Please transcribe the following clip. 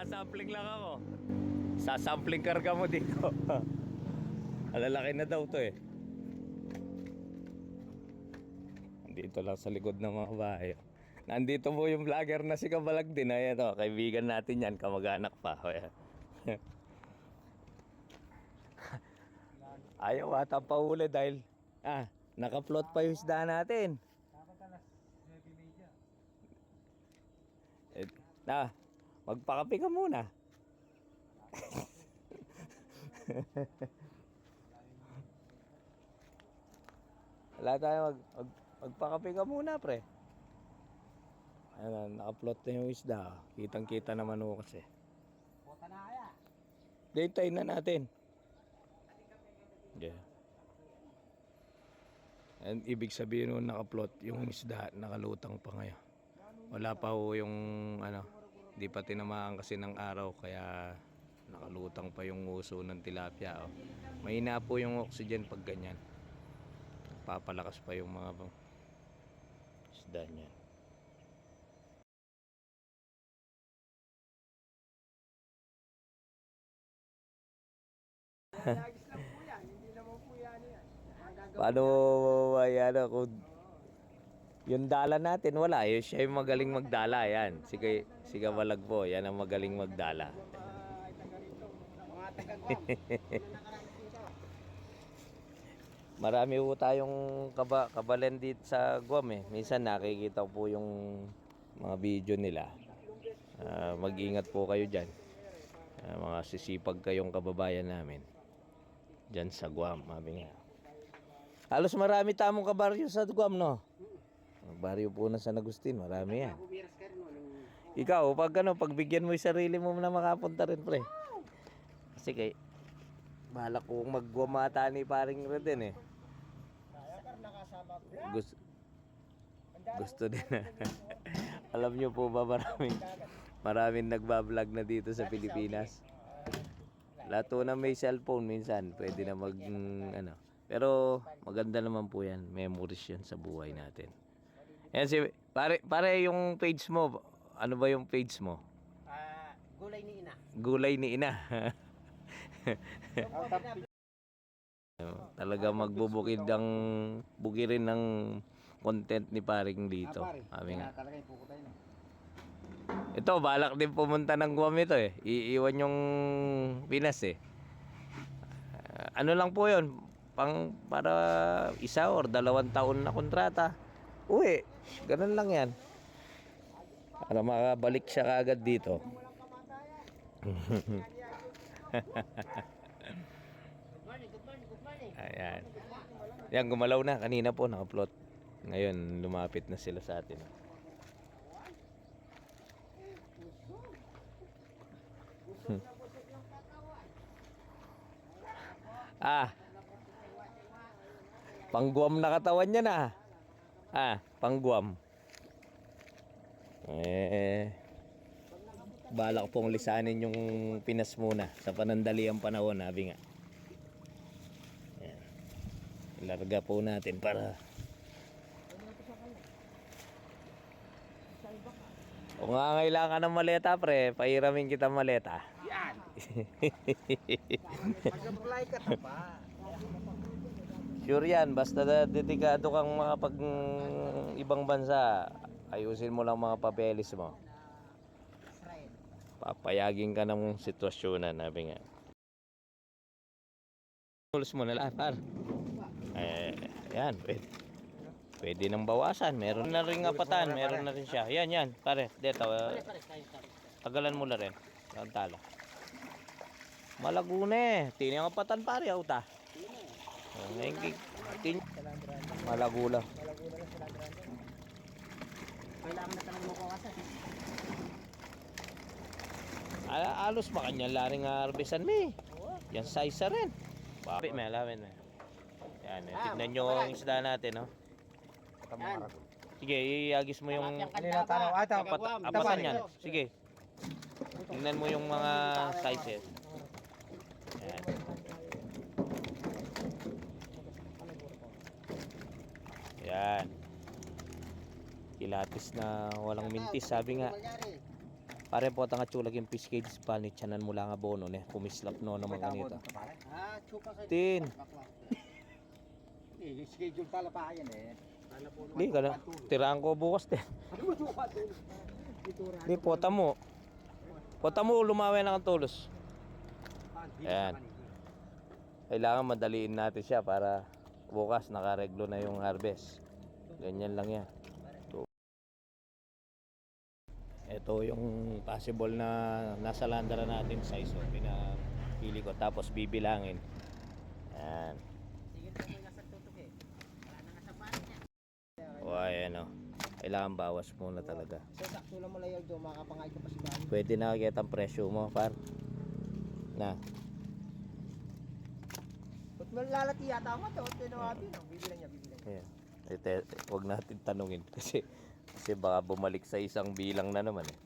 Nagsasampling lang ako. Sasampling karga mo dito. Alalaki na daw to eh. Dito lang sa likod ng mga bahay. Nandito po yung vlogger na si Kabalag din. Ayan o, kaibigan natin yan, kamag-anak pa. Ayaw ata pahuli dahil naka-float pa yung isda natin. Magpakape ka muna. Wala tayo magpakape ka muna, pre. Ayan, naka-float na yung isda. Kitang-kita naman ako kasi. Daytime na natin. Yeah. And ibig sabihin nun naka-float yung isda, nakalutang pa ngayon. Wala pa ho yung di pa tinamaan kasi ng araw kaya nakalutang pa yung uso ng tilapia. Oh. Mahina po yung oxygen pag ganyan. Papalakas pa yung mga isda niyan. Lagis lang po yan, hindi naman po yan. Paano ayan kung yung dala natin wala, siya yung magaling magdala yan. Si Kabalag po, yan ang magaling magdala. Mga taga-Guam. Marami po tayong kabalen dito sa Guam eh. Minsan nakikita po yung mga video nila. Mag-ingat po kayo dyan. Mga sisipag kayong kababayan namin. Dyan sa Guam, mabi nga. Halos marami tamong kabaryo sa Guam, no? Baryo po na San Agustin, marami yan. Ikaw, pagbigyan mo yung sarili mo na makapunta rin, pre. Kasi balak kong mag-Guamata ni paring Reden eh. Gusto din. Alam nyo po ba maraming nagbablog na dito sa Pilipinas. Lahat na may cellphone minsan, pwede na Pero maganda naman po yan, memories yan sa buhay natin. Yan pare yung page mo, ano ba yung page mo? Gulay ni Ina. Gulay ni Ina. Talaga magbubukid ang bukirin ng content ni paring dito. Nga. Ito, balak din pumunta ng Guam ito eh. Iiwan yung Pinas eh. Ano lang po yun, para 1 or 2 taon na kontrata. Uwi, ganun lang yan. Para makabalik siya kaagad dito. Ayan. Yan, gumalaw na. Kanina po naka-float. Ngayon, lumapit na sila sa atin. Pangguam na katawan niya na. Pangguam. Balak pong lisanin yung Pinas muna sa panandaliang panahon, sabi nga. Ayan. Ilarga po natin para kung ngangailangan ka ng maleta, pre, pairamin kita maleta. Yan. Mag-apply ka ta pa. Sure yan, basta dedikado kang makapag ibang bansa, ayusin mo lang mga papeles mo. Papayagin ka ng sitwasyon na nabi nga. Tulos mo na lahat, par. Yan, pwede nang bawasan. Meron na rin apatan, meron na rin siya. Yan, pare, dito. Tagalan mo na rin. Ang tala. Malagune. Tini ang apatan, pare, auta. Malagula. Kailangan na talaga mo kawasan. Alos ba kanyang laring harvestan me? Yan size rin. Papi, may alamin na. Yan, tignan nyo ang isda natin, no? Sige, iagis mo yung apatan yan. Sige. Tignan mo yung mga sizes. Yan. Yan. Kilatis na walang mintis, sabi nga. Pare po tanga chulag yung fish cage panit chanan mula nga bono ne kumislap no naman kanito. Chupa kayo. Tin. Schedule pala pa yan eh. Di ka na. Tiraan ko bukas din. Di pota mo. Pota mo lumawi na kang tulos. Ayan. Kailangan madaliin natin siya para bukas nakareglo na yung harvest. Ganyan lang yan. Ito yung possible na nasa landara natin size so pinapili ko tapos bibilangin. Ayan. Sige po may nasa tutok eh. Wala na nga sa panin niya. O ayan o. Kailangan bawas muna talaga. So sakto lang mo lang yung doon, makakapangay ka pa si Bani. Pwede na kita ang presyo mo par. Na. Ba't malalati yata ako ito? Tinawabi no? Bibilang niya. Ayan. Ito, wag natin tanungin kasi baka bumalik sa isang bilang na naman eh.